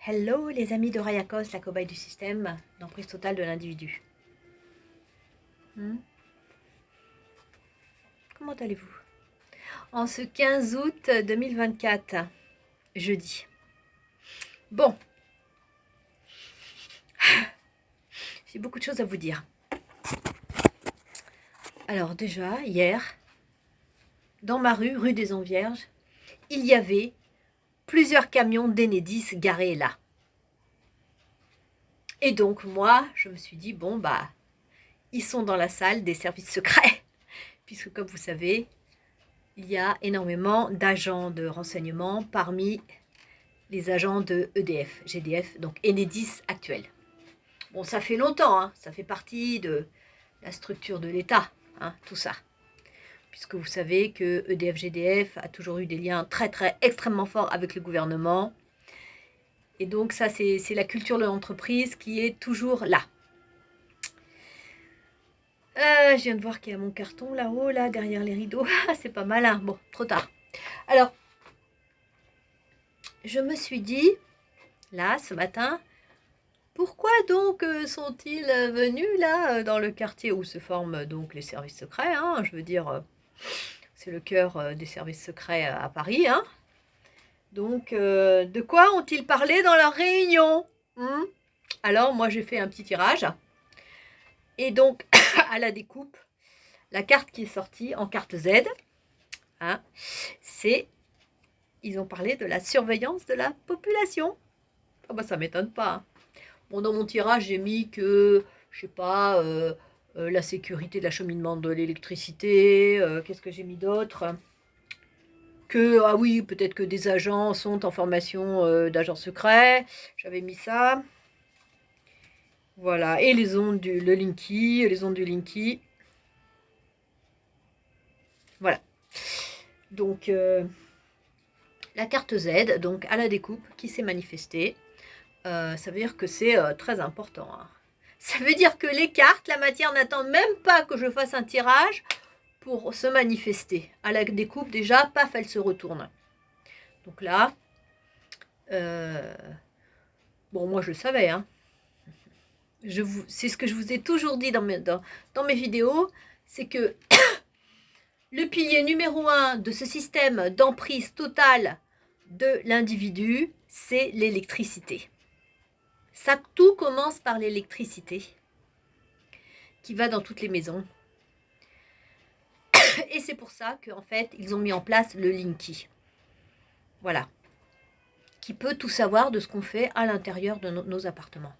Hello les amis de Rayakos, la cobaye du système, d'emprise totale de l'individu. Comment allez-vous? En ce 15 août 2024, jeudi. Bon, j'ai beaucoup de choses à vous dire. Alors déjà, hier, dans ma rue des Envierges, il y avait plusieurs camions d'Enedis garés là. Et donc moi, je me suis dit, bon bah, ils sont dans la salle des services secrets, puisque comme vous savez, il y a énormément d'agents de renseignement parmi les agents de EDF, GDF, donc Enedis actuel. Bon, ça fait longtemps, hein, ça fait partie de la structure de l'État, hein, tout ça. Puisque vous savez que EDF, GDF a toujours eu des liens extrêmement forts avec le gouvernement. Et donc ça, c'est la culture de l'entreprise qui est toujours là. Je viens de voir qu'il y a mon carton là-haut, là, derrière les rideaux. C'est pas mal, hein. Bon, trop tard. Alors, je me suis dit, là, ce matin, pourquoi donc sont-ils venus là, dans le quartier où se forment donc les services secrets, hein, je veux dire, c'est le cœur des services secrets à Paris, hein. Donc, de quoi ont-ils parlé dans leur réunion, Alors, moi, j'ai fait un petit tirage. Et donc, à la découpe, la carte qui est sortie en carte Z, hein, c'est, ils ont parlé de la surveillance de la population. Ah bah, ça m'étonne pas, hein. Bon, dans mon tirage, j'ai mis que, je sais pas, la sécurité de l'acheminement de l'électricité, qu'est-ce que j'ai mis d'autre? Que, ah oui, peut-être que des agents sont en formation d'agents secrets, j'avais mis ça. Voilà, et les ondes du Linky. Voilà. Donc, la carte Z, donc à la découpe, qui s'est manifestée, ça veut dire que c'est très important, hein. Ça veut dire que les cartes, la matière n'attend même pas que je fasse un tirage pour se manifester. À la découpe, déjà, paf, elle se retourne. Donc là, bon, moi je le savais, hein. C'est ce que je vous ai toujours dit dans mes vidéos, c'est que le pilier numéro 1 de ce système d'emprise totale de l'individu, c'est l'électricité. Ça, tout commence par l'électricité qui va dans toutes les maisons. Et c'est pour ça qu'en fait, ils ont mis en place le Linky. Voilà. Qui peut tout savoir de ce qu'on fait à l'intérieur de nos appartements.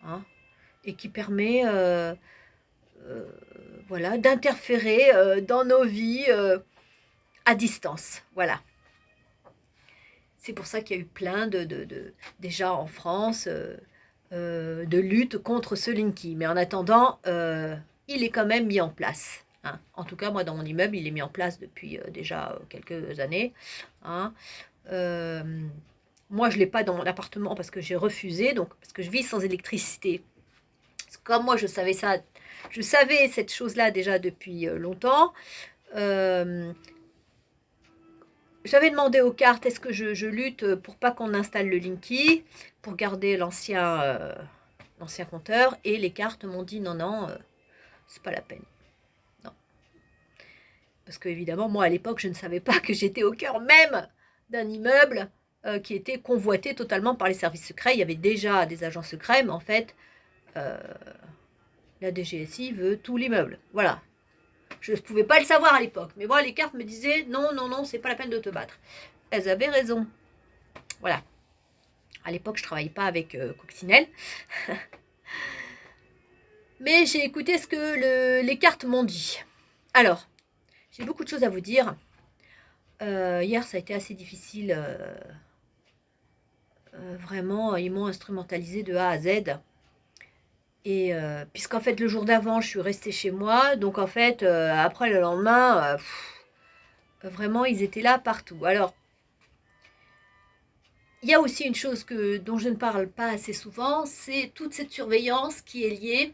Hein, et qui permet voilà, d'interférer dans nos vies à distance. Voilà. C'est pour ça qu'il y a eu plein déjà en France de lutte contre ce Linky. Mais en attendant, il est quand même mis en place. Hein. En tout cas, moi, dans mon immeuble, il est mis en place depuis déjà quelques années. Hein. Moi, je ne l'ai pas dans l'appartement parce que j'ai refusé, donc parce que je vis sans électricité. Comme moi, je savais ça, je savais cette chose-là déjà depuis longtemps. J'avais demandé aux cartes, est-ce que je lutte pour pas qu'on installe le Linky, pour garder l'ancien compteur, et les cartes m'ont dit non, c'est pas la peine. Non. Parce que évidemment, moi à l'époque, je ne savais pas que j'étais au cœur même d'un immeuble qui était convoité totalement par les services secrets. Il y avait déjà des agents secrets, mais en fait, la DGSI veut tout l'immeuble. Voilà. Je ne pouvais pas le savoir à l'époque. Mais moi, les cartes me disaient non, c'est pas la peine de te battre. Elles avaient raison. Voilà. À l'époque, je ne travaillais pas avec Coccinelle. Mais j'ai écouté ce que les cartes m'ont dit. Alors, j'ai beaucoup de choses à vous dire. Hier, ça a été assez difficile. Vraiment, ils m'ont instrumentalisé de A à Z. Et puisqu'en fait, le jour d'avant, je suis restée chez moi. Donc, en fait, après, le lendemain, vraiment, ils étaient là partout. Alors, il y a aussi une chose dont je ne parle pas assez souvent, c'est toute cette surveillance qui est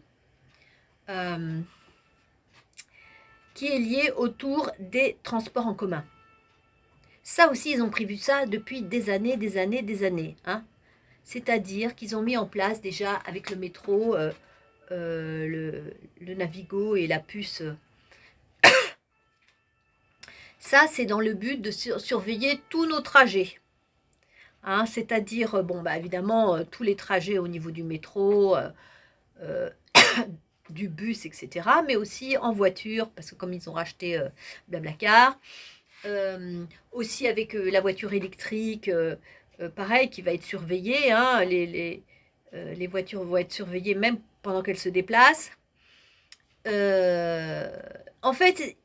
liée autour des transports en commun. Ça aussi, ils ont prévu ça depuis des années. Hein. C'est-à-dire qu'ils ont mis en place déjà avec le métro, le Navigo et la puce. Ça, c'est dans le but de surveiller tous nos trajets. Hein, c'est-à-dire, bon, bah, évidemment, tous les trajets au niveau du métro, euh, du bus, etc. Mais aussi en voiture, parce que comme ils ont racheté Blablacar, aussi avec la voiture électrique, pareil, qui va être surveillée. Hein, les voitures vont être surveillées même pendant qu'elles se déplacent. En fait,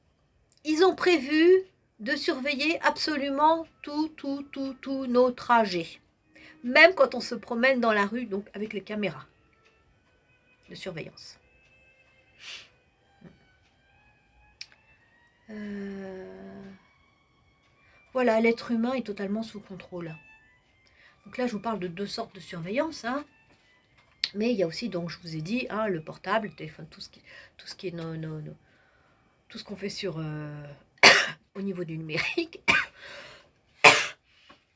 ils ont prévu de surveiller absolument tous nos trajets. Même quand on se promène dans la rue, donc avec les caméras de surveillance. Voilà, l'être humain est totalement sous contrôle. Donc là, je vous parle de 2 sortes de surveillance. Hein. Mais il y a aussi, donc je vous ai dit, hein, le portable, le téléphone, tout ce qui est tout ce qu'on fait sur au niveau du numérique.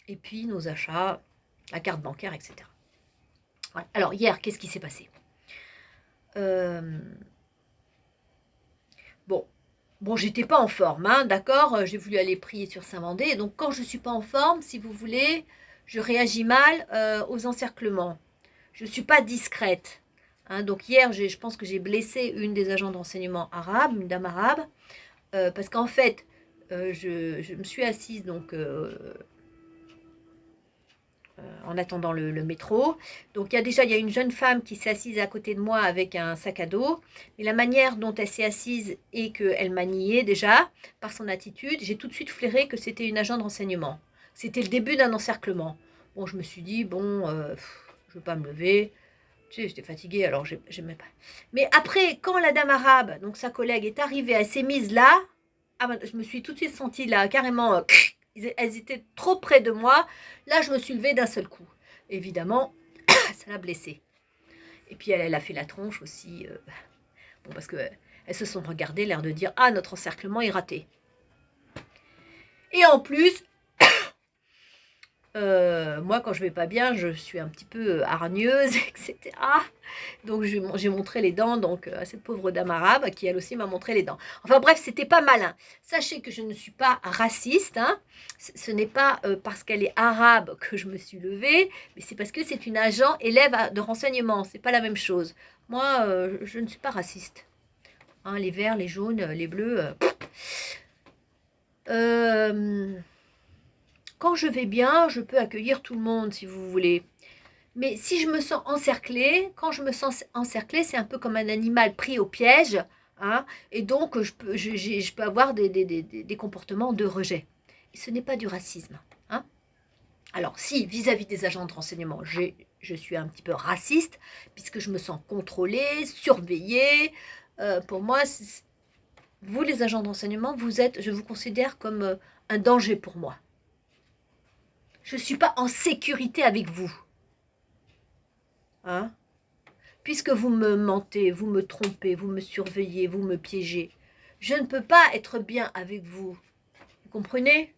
Et puis nos achats, la carte bancaire, etc. Voilà. Alors hier, qu'est-ce qui s'est passé? Bon, j'étais pas en forme, hein, d'accord. J'ai voulu aller prier sur Saint-Mandé. Donc quand je suis pas en forme, si vous voulez, je réagis mal aux encerclements. Je suis pas discrète. Hein. Donc hier, je pense que j'ai blessé une des agents de renseignement arabes, une dame arabe, parce qu'en fait, je me suis assise donc en attendant le métro. Donc il y a une jeune femme qui s'est assise à côté de moi avec un sac à dos. Mais la manière dont elle s'est assise et qu'elle m'a nié déjà, par son attitude, j'ai tout de suite flairé que c'était une agent de renseignement. C'était le début d'un encerclement. Bon, je me suis dit, bon, je ne veux pas me lever. Tu sais, j'étais fatiguée, alors j'aimais pas. Mais après, quand la dame arabe, donc sa collègue, est arrivée, elle s'est mise là, je me suis tout de suite sentie là, carrément... elles étaient trop près de moi. Là, je me suis levée d'un seul coup. Évidemment, ça l'a blessée. Et puis, elle a fait la tronche aussi. Bon, parce qu'elles se sont regardées, l'air de dire « Ah, notre encerclement est raté. » Et en plus, moi, quand je vais pas bien, je suis un petit peu hargneuse, etc. Donc, j'ai montré les dents donc, à cette pauvre dame arabe qui, elle aussi, m'a montré les dents. Enfin bref, c'était pas malin. Sachez que je ne suis pas raciste. Hein. Ce n'est pas parce qu'elle est arabe que je me suis levée, mais c'est parce que c'est une agent élève de renseignement. C'est pas la même chose. Moi, je ne suis pas raciste. Hein, les verts, les jaunes, les bleus... Quand je vais bien, je peux accueillir tout le monde, si vous voulez. Mais si je me sens encerclée, quand je me sens encerclée, c'est un peu comme un animal pris au piège. Hein, et donc, je peux avoir des comportements de rejet. Et ce n'est pas du racisme. Hein. Alors, si, vis-à-vis des agents de renseignement, je suis un petit peu raciste, puisque je me sens contrôlée, surveillée. Pour moi, vous, les agents de renseignement, je vous considère comme un danger pour moi. Je ne suis pas en sécurité avec vous. Hein? Puisque vous me mentez, vous me trompez, vous me surveillez, vous me piégez. Je ne peux pas être bien avec vous. Vous comprenez?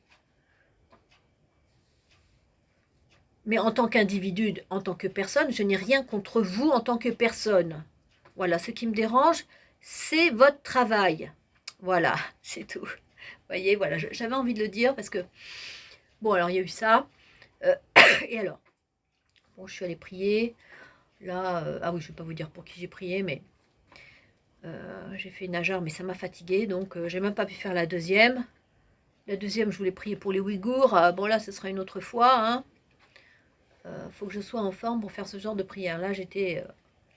Mais en tant qu'individu, en tant que personne, je n'ai rien contre vous en tant que personne. Voilà, ce qui me dérange, c'est votre travail. Voilà, c'est tout. Vous voyez, voilà, j'avais envie de le dire parce que... Bon, alors, il y a eu ça. Et alors, bon, je suis allée prier. Là, ah oui, je ne vais pas vous dire pour qui j'ai prié, mais j'ai fait une nageure, mais ça m'a fatiguée, donc j'ai même pas pu faire la deuxième. La deuxième, je voulais prier pour les Ouïghours. Bon, là, ce sera une autre fois. Hein. Faut que je sois en forme pour faire ce genre de prière. Là, j'étais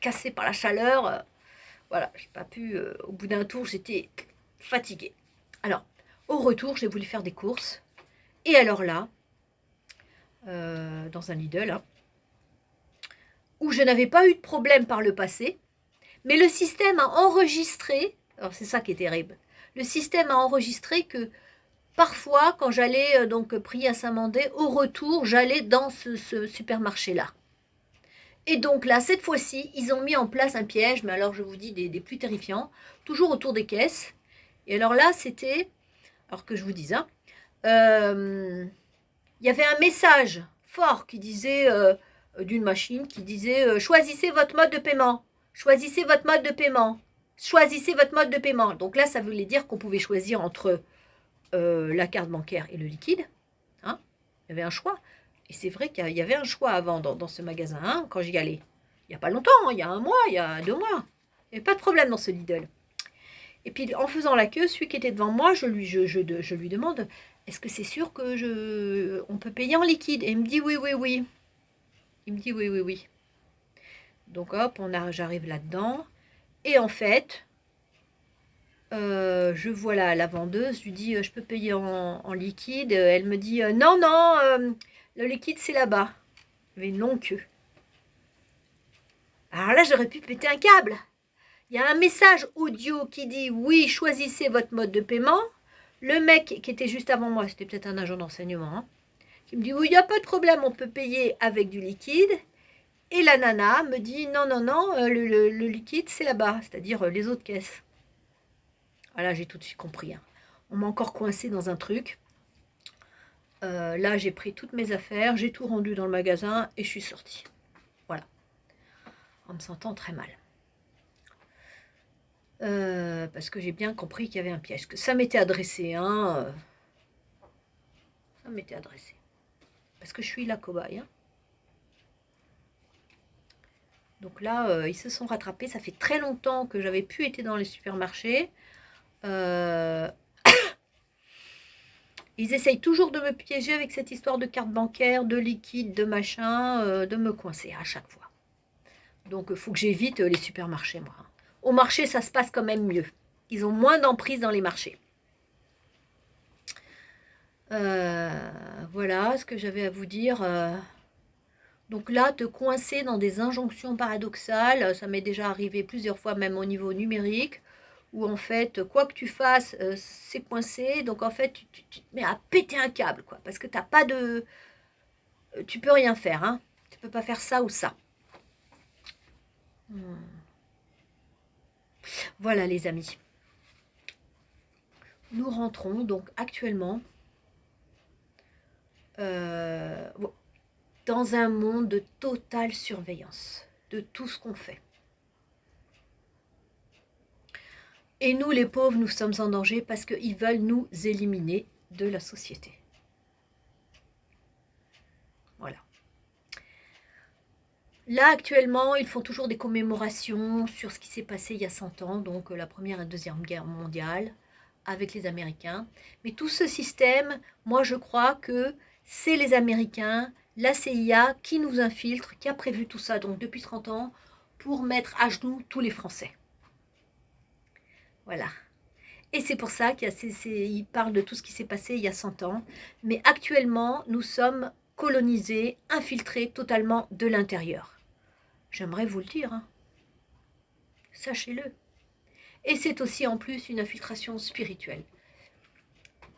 cassée par la chaleur. Voilà, j'ai pas pu. Au bout d'un tour, j'étais fatiguée. Alors, au retour, j'ai voulu faire des courses. Et alors là, dans un Lidl, hein, où je n'avais pas eu de problème par le passé, mais le système a enregistré, alors c'est ça qui est terrible, le système a enregistré que parfois, quand j'allais donc prier à Saint-Mandé, au retour, j'allais dans ce supermarché-là. Et donc là, cette fois-ci, ils ont mis en place un piège, mais alors je vous dis des plus terrifiants, toujours autour des caisses. Et alors là, c'était, alors que je vous dise, il y avait un message fort qui disait d'une machine qui disait choisissez votre mode de paiement, choisissez votre mode de paiement, choisissez votre mode de paiement. Donc là, ça voulait dire qu'on pouvait choisir entre la carte bancaire et le liquide. Hein, il y avait un choix. Et c'est vrai qu'il y avait un choix avant dans ce magasin, hein, quand j'y allais. Il n'y a pas longtemps, hein, il y a 1 mois, il y a 2 mois. Il n'y avait pas de problème dans ce Lidl. Et puis en faisant la queue, celui qui était devant moi, je lui demande, est-ce que c'est sûr que on peut payer en liquide? Et il me dit oui, oui, oui. Il me dit oui, oui, oui. Donc hop, j'arrive là-dedans. Et en fait, je vois la vendeuse, je lui dis, je peux payer en liquide. Elle me dit, non, non, le liquide c'est là-bas. Il y avait une longue queue. Alors là, j'aurais pu péter un câble. Il y a un message audio qui dit, oui, choisissez votre mode de paiement. Le mec qui était juste avant moi, c'était peut-être un agent d'enseignement, hein, qui me dit, oui, il n'y a pas de problème, on peut payer avec du liquide. Et la nana me dit, non, non, non, le liquide, c'est là-bas, c'est-à-dire les autres caisses. Voilà, j'ai tout de suite compris. Hein. On m'a encore coincé dans un truc. Là, j'ai pris toutes mes affaires, j'ai tout rendu dans le magasin et je suis sortie. Voilà. En me sentant très mal. Parce que j'ai bien compris qu'il y avait un piège. Que ça m'était adressé, hein. Ça m'était adressé. Parce que je suis la cobaye, hein. Donc là, ils se sont rattrapés. Ça fait très longtemps que j'avais pu être dans les supermarchés. Ils essayent toujours de me piéger avec cette histoire de carte bancaire, de liquide, de machin, de me coincer à chaque fois. Donc, il faut que j'évite les supermarchés, moi. Au marché, ça se passe quand même mieux. Ils ont moins d'emprise dans les marchés. Voilà ce que j'avais à vous dire. Donc là, te coincer dans des injonctions paradoxales, ça m'est déjà arrivé plusieurs fois, même au niveau numérique, où en fait, quoi que tu fasses, c'est coincé. Donc en fait, tu te mets à péter un câble, quoi, parce que t'as pas de... Tu peux rien faire, hein. Tu peux pas faire ça ou ça. Voilà les amis. Nous rentrons donc actuellement dans un monde de totale surveillance de tout ce qu'on fait. Et nous, les pauvres, nous sommes en danger parce qu'ils veulent nous éliminer de la société. Voilà. Là, actuellement, ils font toujours des commémorations sur ce qui s'est passé il y a 100 ans, donc la Première et Deuxième Guerre mondiale, avec les Américains. Mais tout ce système, moi, je crois que c'est les Américains, la CIA, qui nous infiltre, qui a prévu tout ça, donc depuis 30 ans, pour mettre à genoux tous les Français. Voilà. Et c'est pour ça qu'il parle de tout ce qui s'est passé il y a 100 ans. Mais actuellement, nous sommes colonisés, infiltrés totalement de l'intérieur. J'aimerais vous le dire. Hein. Sachez-le. Et c'est aussi en plus une infiltration spirituelle.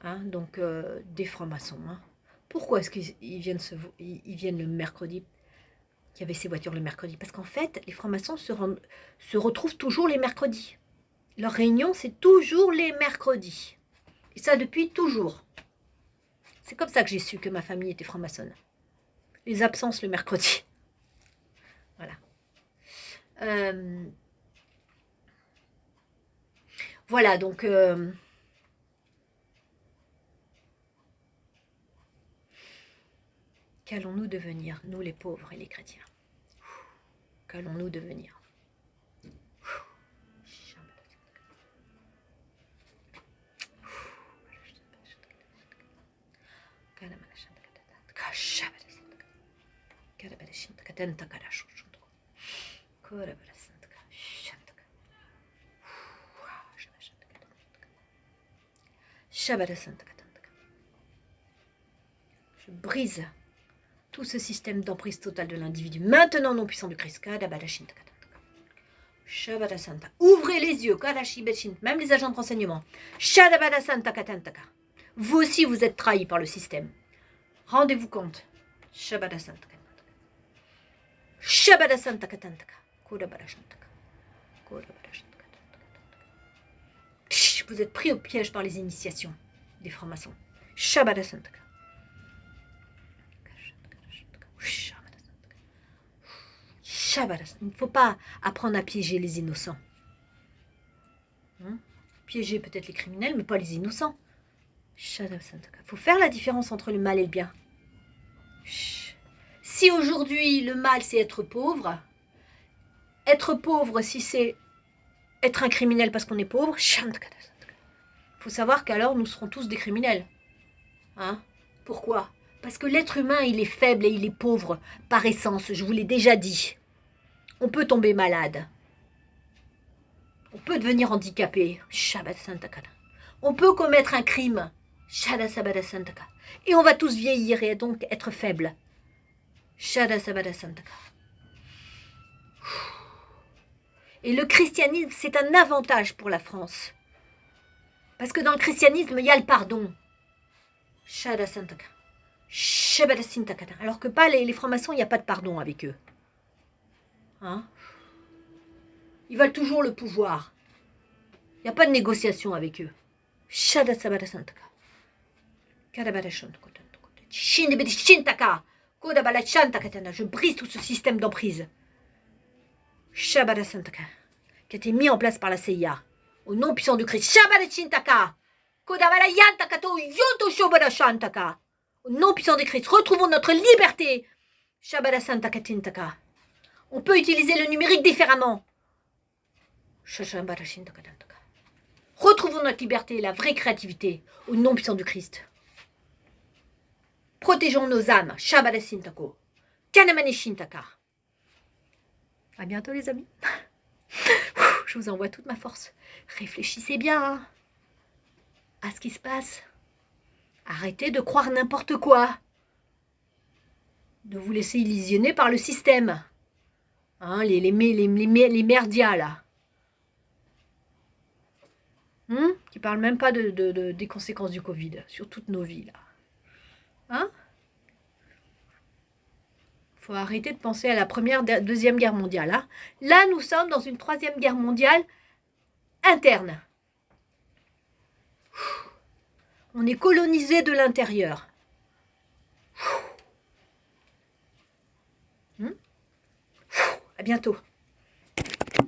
Hein, donc des francs-maçons. Hein. Pourquoi est-ce qu'ils viennent le mercredi? Il y avait ces voitures le mercredi. Parce qu'en fait, les francs-maçons se retrouvent toujours les mercredis. Leur réunion, c'est toujours les mercredis. Et ça depuis toujours. C'est comme ça que j'ai su que ma famille était franc-maçonne. Les absences le mercredi. Voilà. Voilà, donc... qu'allons-nous devenir, nous les pauvres et les chrétiens? Qu'allons-nous devenir? Je brise tout ce système d'emprise totale de l'individu. Maintenant, non puissant du Christ. Ouvrez les yeux. Même les agents de renseignement. Vous aussi, vous êtes trahis par le système. Rendez-vous compte. Vous êtes pris au piège par les initiations des francs-maçons. Il ne faut pas apprendre à piéger les innocents. Piéger peut-être les criminels, mais pas les innocents. Il faut faire la différence entre le mal et le bien. Si aujourd'hui le mal c'est être pauvre si c'est être un criminel parce qu'on est pauvre, il faut savoir qu'alors nous serons tous des criminels. Hein? Pourquoi? Parce que l'être humain il est faible et il est pauvre par essence, je vous l'ai déjà dit. On peut tomber malade. On peut devenir handicapé. On peut commettre un crime. Et on va tous vieillir et donc être faibles. Et le christianisme, c'est un avantage pour la France. Parce que dans le christianisme, il y a le pardon. Alors que pas les francs-maçons, il n'y a pas de pardon avec eux. Hein? Ils veulent toujours le pouvoir. Il n'y a pas de négociation avec eux. Je brise tout ce système d'emprise qui a été mis en place par la CIA au nom puissant du Christ. Au nom puissant du Christ, retrouvons notre liberté. On peut utiliser le numérique différemment. Retrouvons notre liberté et la vraie créativité au nom puissant du Christ. Protégeons nos âmes. À bientôt les amis. Je vous envoie toute ma force. Réfléchissez bien à ce qui se passe. Arrêtez de croire n'importe quoi. De vous laisser illusionner par le système. Hein, les merdias là. Qui parlent même pas des conséquences du Covid sur toutes nos vies là. Hein? Faut arrêter de penser à la première, deuxième guerre mondiale. Hein? Là, nous sommes dans une troisième guerre mondiale interne. On est colonisé de l'intérieur. À bientôt.